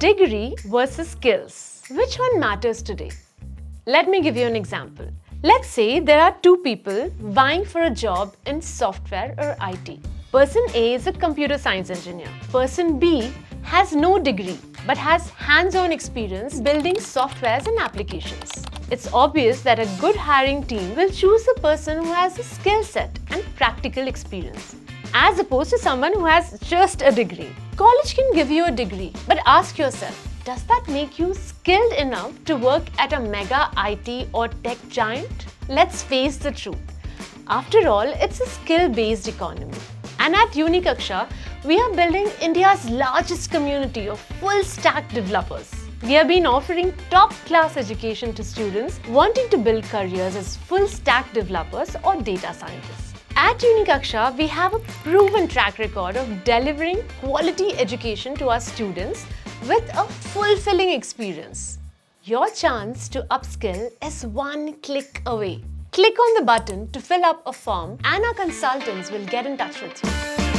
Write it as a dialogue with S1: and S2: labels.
S1: Degree versus skills. Which one matters today? Let me give you an example. Let's say there are two people vying for a job in software or IT. Person A is a computer science engineer. Person B has no degree but has hands-on experience building softwares and applications. It's obvious that a good hiring team will choose the person who has a skill set and practical experience, as opposed to someone who has just a degree. College can give you a degree, but ask yourself, does that make you skilled enough to work at a mega IT or tech giant? Let's face the truth. After all, it's a skill-based economy. And at Unikaksha, we are building India's largest community of full-stack developers. We have been offering top-class education to students wanting to build careers as full-stack developers or data scientists. At Unikaksha, we have a proven track record of delivering quality education to our students with a fulfilling experience. Your chance to upskill is one click away. Click on the button to fill up a form and our consultants will get in touch with you.